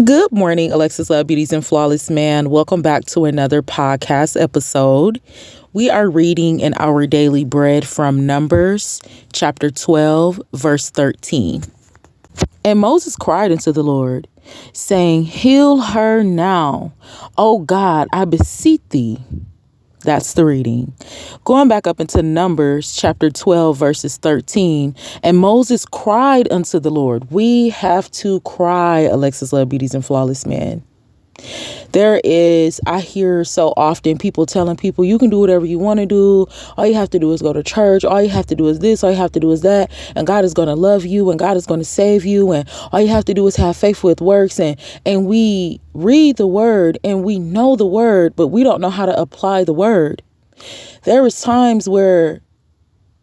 Good morning, Alexus Love Beauties and Flawless Man. Welcome back to another podcast episode. We are reading in our daily bread from Numbers chapter 12, verse 13. And Moses cried unto the Lord, saying, Heal her now, O God, I beseech thee. That's the reading. Going back up into Numbers chapter 12, verses 13. And Moses cried unto the Lord. We have to cry, Alexus Love Beauties and Flawless Man. I hear so often people telling people you can do whatever you want to do. All you have to do is go to church. All you have to do is this. All you have to do is that. And God is going to love you and God is going to save you. And all you have to do is have faith with works. And we read the word and we know the word, but we don't know how to apply the word. There is times where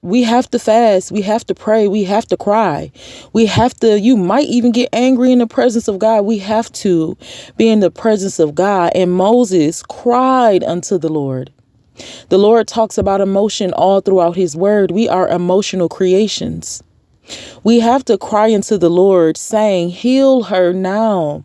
we have to fast, we have to pray, we have to cry. You might even get angry in the presence of God. We have to be in the presence of God. And Moses cried unto the Lord. The Lord talks about emotion all throughout his word. We are emotional creations. We have to cry unto the Lord saying, heal her now.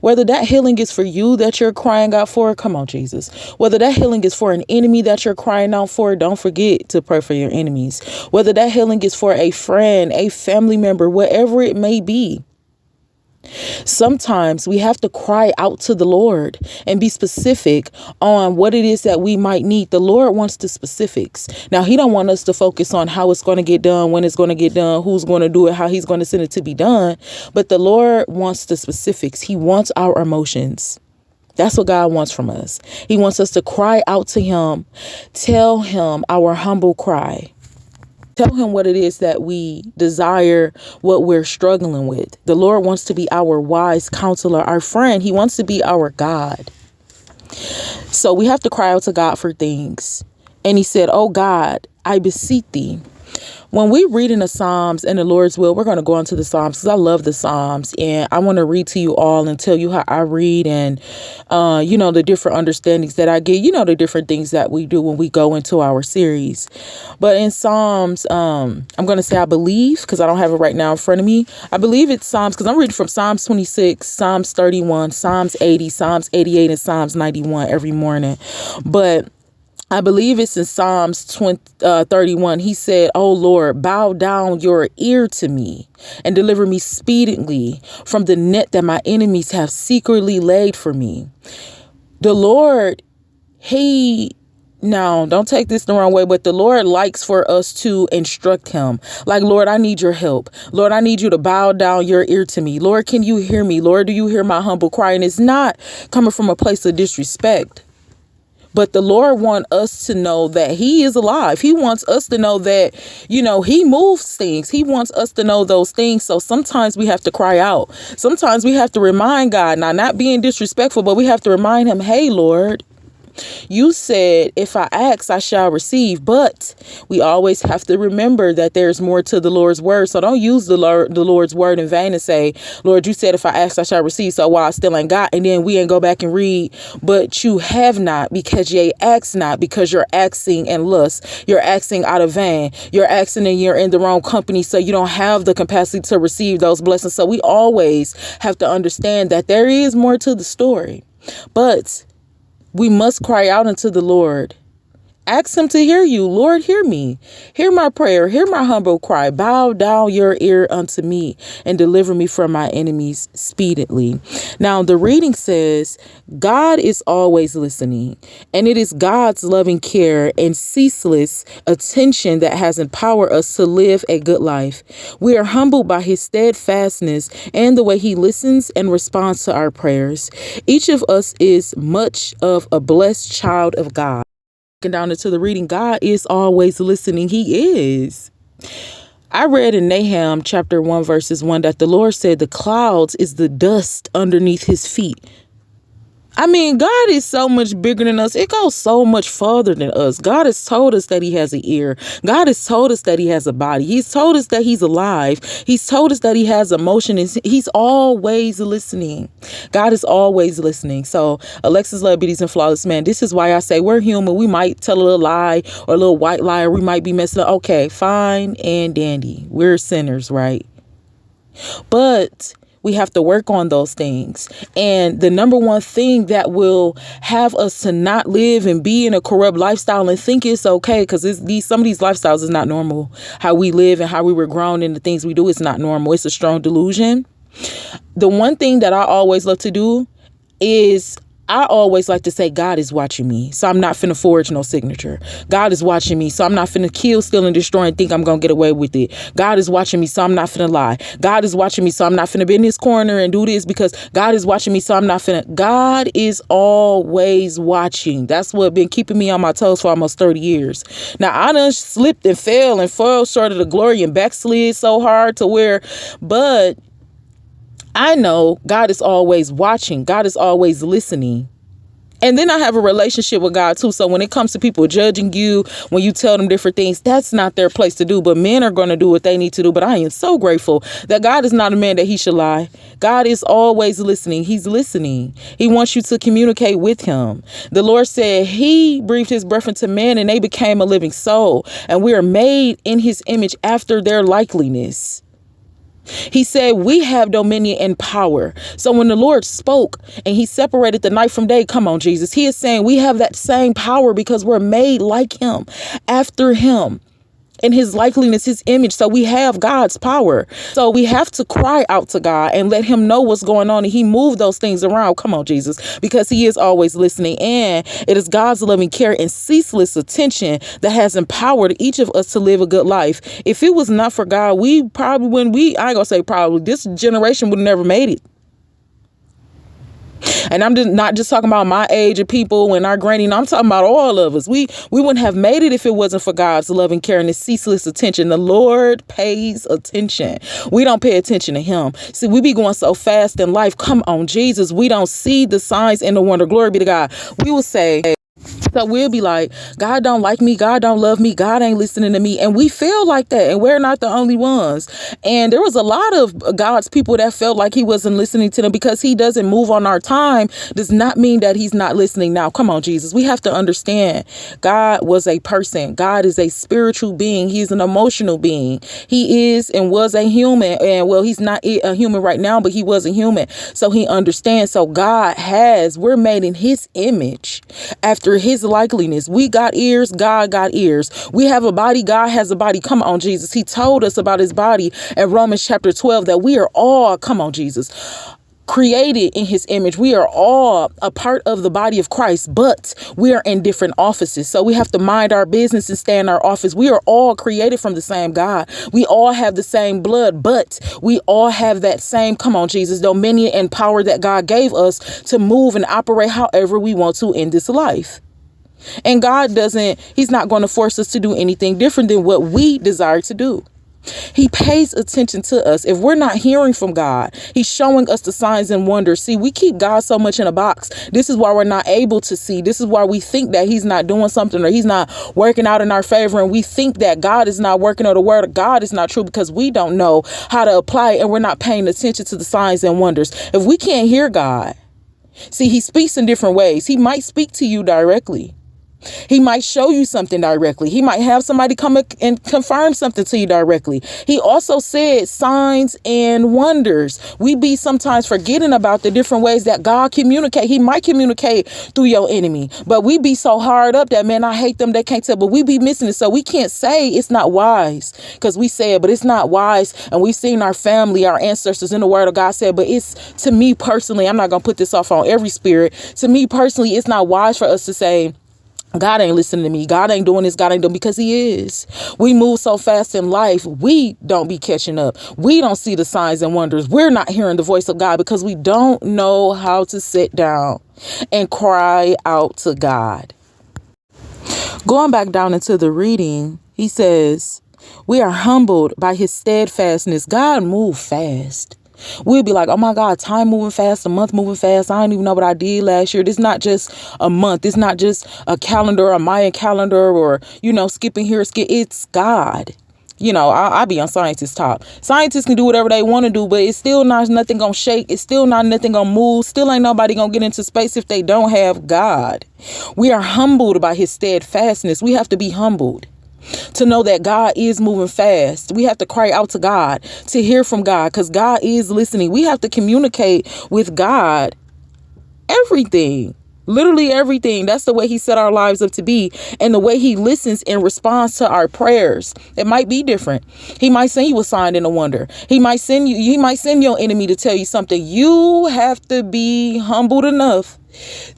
Whether that healing is for you that you're crying out for, come on, Jesus. Whether that healing is for an enemy that you're crying out for, don't forget to pray for your enemies. Whether that healing is for a friend, a family member, whatever it may be. Sometimes we have to cry out to the Lord and be specific on what it is that we might need. The Lord wants the specifics. Now, he don't want us to focus on how it's going to get done, when it's going to get done, who's going to do it, how he's going to send it to be done. But the Lord wants the specifics. He wants our emotions. That's what God wants from us. He wants us to cry out to him, tell him our humble cry. Tell him what it is that we desire, what we're struggling with. The Lord wants to be our wise counselor, our friend. He wants to be our God. So we have to cry out to God for things. And he said, oh God, I beseech thee. When we read in the Psalms and the Lord's will, we're going to go into the Psalms because I love the Psalms. And I want to read to you all and tell you how I read and, the different understandings that I get, the different things that we do when we go into our series. But in Psalms, I'm going to say I believe, because I don't have it right now in front of me. I believe it's Psalms, because I'm reading from Psalms 26, Psalms 31, Psalms 80, Psalms 88, and Psalms 91 every morning. But I believe it's in Psalms 31. He said, oh Lord, bow down your ear to me and deliver me speedily from the net that my enemies have secretly laid for me. The Lord, now, don't take this the wrong way, but the Lord likes for us to instruct him. Like, Lord, I need your help. Lord, I need you to bow down your ear to me. Lord, can you hear me? Lord, do you hear my humble cry? And it's not coming from a place of disrespect. But the Lord wants us to know that he is alive. He wants us to know that, he moves things. He wants us to know those things. So sometimes we have to cry out. Sometimes we have to remind God, now not being disrespectful, but we have to remind him, hey, Lord, you said, if I ask, I shall receive. But we always have to remember that there's more to the Lord's word. So don't use the Lord's word in vain and say, Lord, you said, if I ask, I shall receive. So while I still ain't got, and then we ain't go back and read, but you have not, because ye ask not, because you're asking in lust. You're asking out of vain. You're asking and you're in the wrong company. So you don't have the capacity to receive those blessings. So we always have to understand that there is more to the story. But we must cry out unto the Lord. Ask him to hear you. Lord, hear me. Hear my prayer. Hear my humble cry. Bow down your ear unto me and deliver me from my enemies speedily. Now, the reading says, God is always listening, and it is God's loving care and ceaseless attention that has empowered us to live a good life. We are humbled by his steadfastness and the way he listens and responds to our prayers. Each of us is much of a blessed child of God. Down into the reading, God is always listening. He is. I read in Nahum chapter 1 verses 1 that the Lord said the clouds is the dust underneath his feet. I mean, God is so much bigger than us. It goes so much further than us. God has told us that he has an ear. God has told us that he has a body. He's told us that he's alive. He's told us that he has emotion. He's always listening. God is always listening. So, Alexus Love Beauties and Flawless Man, this is why I say we're human. We might tell a little lie or a little white lie, or we might be messing up. Okay, fine and dandy. We're sinners, right? But We have to work on those things. And the number one thing that will have us to not live and be in a corrupt lifestyle and think it's okay, because some of these lifestyles is not normal. How we live and how we were grown and the things we do is not normal. It's a strong delusion. The one thing that I always love to do is I always like to say, God is watching me, so I'm not finna forge no signature. God is watching me, so I'm not finna kill, steal, and destroy and think I'm gonna get away with it. God is watching me, so I'm not finna lie. God is watching me, so I'm not finna be in this corner and do this because God is watching me, so I'm not finna. God is always watching. That's what been keeping me on my toes for almost 30 years. Now, I done slipped and fell and fell short of the glory and backslid so hard to where, but I know God is always watching. God is always listening. And then I have a relationship with God too. So when it comes to people judging you, when you tell them different things, that's not their place to do. But men are going to do what they need to do. But I am so grateful that God is not a man that he should lie. God is always listening. He's listening. He wants you to communicate with him. The Lord said he breathed his breath into man and they became a living soul. And we are made in his image after their likeness. He said we have dominion and power. So when the Lord spoke and he separated the night from day, come on, Jesus, he is saying we have that same power because we're made like him, after him. In his likeness, his image. So we have God's power. So we have to cry out to God and let him know what's going on. And he moved those things around. Come on, Jesus, because he is always listening. And it is God's loving care and ceaseless attention that has empowered each of us to live a good life. If it was not for God, we probably wouldn't, I ain't gonna say probably, this generation would have never made it. And I'm just not just talking about my age of people and our granny. No, I'm talking about all of us. We wouldn't have made it if it wasn't for God's loving care and his ceaseless attention. The Lord pays attention. We don't pay attention to him. See, we be going so fast in life. Come on, Jesus. We don't see the signs and the wonder. Glory be to God. We will say, so we'll be like, God don't like me. God don't love me. God ain't listening to me. And we feel like that. And we're not the only ones. And there was a lot of God's people that felt like he wasn't listening to them because he doesn't move on our time does not mean that he's not listening now. Come on, Jesus. We have to understand God was a person. God is a spiritual being. He's an emotional being. He is and was a human. And well, he's not a human right now, but he was a human. So he understands. So we're made in his image after his likeness. We got ears. God got ears. We have a body. God has a body. Come on, Jesus. He told us about his body in Romans chapter 12 that we are all, come on, Jesus, created in his image. We are all a part of the body of Christ, but we are in different offices. So we have to mind our business and stay in our office. We are all created from the same God. We all have the same blood, but we all have that same, come on, Jesus, dominion and power that God gave us to move and operate however we want to in this life. And he's not going to force us to do anything different than what we desire to do. He pays attention to us. If we're not hearing from God, he's showing us the signs and wonders. See, we keep God so much in a box. This is why we're not able to see. This is why we think that he's not doing something or he's not working out in our favor. And we think that God is not working or the word of God is not true because we don't know how to apply it and we're not paying attention to the signs and wonders. If we can't hear God, see, he speaks in different ways. He might speak to you directly. He might show you something directly. He might have somebody come and confirm something to you directly. He also said signs and wonders. We be sometimes forgetting about the different ways that God communicate. He might communicate through your enemy, but we be so hard up that, man, I hate them. They can't tell, but we be missing it. So we can't say it's not wise because we say it, but it's not wise. And we've seen our family, our ancestors in the word of God said, but it's, to me personally, I'm not going to put this off on every spirit. To me personally, it's not wise for us to say, God ain't listening to me. God ain't doing this. God ain't doing, because he is. We move so fast in life. We don't be catching up. We don't see the signs and wonders. We're not hearing the voice of God because we don't know how to sit down and cry out to God. Going back down into the reading, he says, we are humbled by his steadfastness. God moved fast. We'll be like, oh my God, time moving fast, a month moving fast. I don't even know what I did last year. This is not just a month. It's not just a calendar, a Mayan calendar, or, skipping here, it's God. I be on scientists' top. Scientists can do whatever they want to do, but it's still not nothing gonna shake. It's still not nothing gonna move. Still ain't nobody gonna get into space if they don't have God. We are humbled by his steadfastness. We have to be humbled. to know that God is moving fast. We have to cry out to God to hear from God, because God is listening. We have to communicate with God everything. Literally everything. That's the way he set our lives up to be, and the way he listens in response to our prayers. It might be different. He might send you a sign and a wonder. He might send your enemy to tell you something. You have to be humbled enough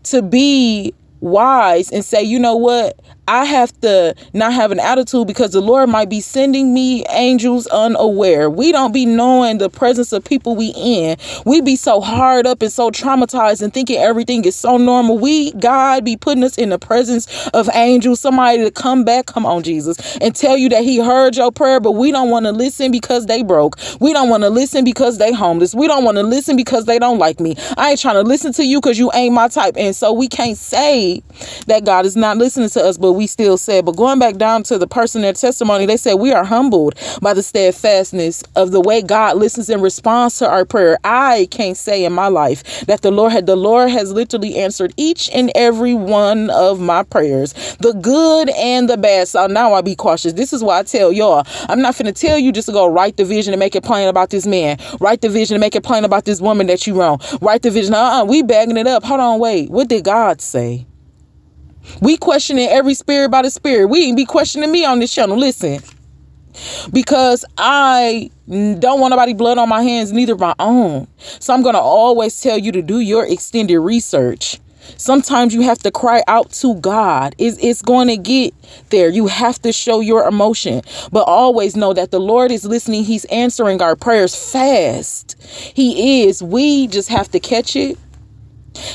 to be wise and say, you know what? I have to not have an attitude, because the Lord might be sending me angels unaware. We don't be knowing the presence of people we in. We be so hard up and so traumatized and thinking everything is so normal. God be putting us in the presence of angels, somebody to come back, come on, Jesus, and tell you that he heard your prayer, but we don't want to listen because they broke. We don't want to listen because they homeless. We don't want to listen because they don't like me. I ain't trying to listen to you because you ain't my type. And so we can't say that God is not listening to us, but we still said. But going back down to the person, their testimony, they said, we are humbled by the steadfastness of the way God listens in response to our prayer. I can't say in my life that the Lord has literally answered each and every one of my prayers, the good and the bad. So now I be cautious. This is why I tell y'all, I'm not finna tell you just to go write the vision and make it plain about this man, write the vision and make it plain about this woman that you wrong, write the vision. We bagging it up. Hold on, wait, what did God say? We questioning every spirit by the spirit. We ain't be questioning me on this channel. Listen, because I don't want nobody blood on my hands, neither my own. So I'm going to always tell you to do your extended research. Sometimes you have to cry out to God. It's going to get there. You have to show your emotion, but always know that the Lord is listening. He's answering our prayers fast. He is. We just have to catch it.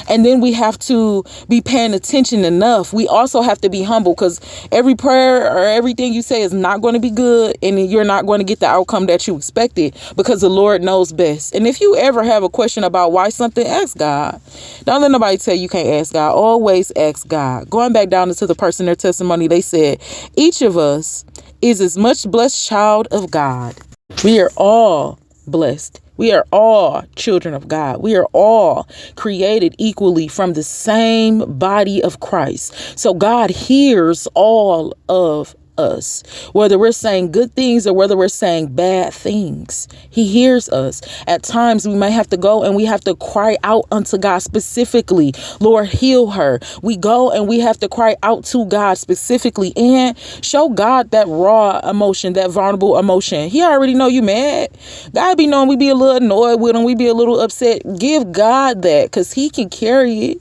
And then we have to be paying attention enough. We also have to be humble, because every prayer or everything you say is not going to be good, and you're not going to get the outcome that you expected, because the Lord knows best. And if you ever have a question about why something, ask God. Don't let nobody tell you can't ask God. Always ask God. Going back down into the person, their testimony, they said, each of us is as much blessed child of God. We are all blessed. We are all children of God. We are all created equally from the same body of Christ. So God hears all of us, whether we're saying good things or whether we're saying bad things. He hears us. At times we might have to go and we have to cry out unto God specifically, Lord, heal her. We go and we have to cry out to God specifically and show God that raw emotion, that vulnerable emotion. He already know you mad. God be knowing we be a little annoyed with him. We be a little upset. Give God that, because he can carry it.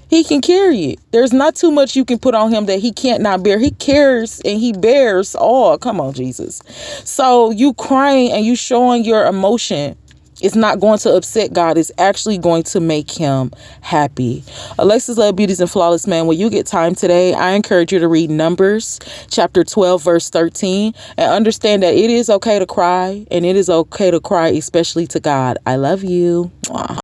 He can carry it. There's not too much you can put on him that he can't not bear. He cares and he bears all. Come on, Jesus. So you crying and you showing your emotion is not going to upset God. It's actually going to make him happy. Alexus, Love, Beauties, and Flawless Man, when you get time today, I encourage you to read Numbers chapter 12, verse 13, and understand that it is okay to cry, and it is okay to cry, especially to God. I love you. Mwah.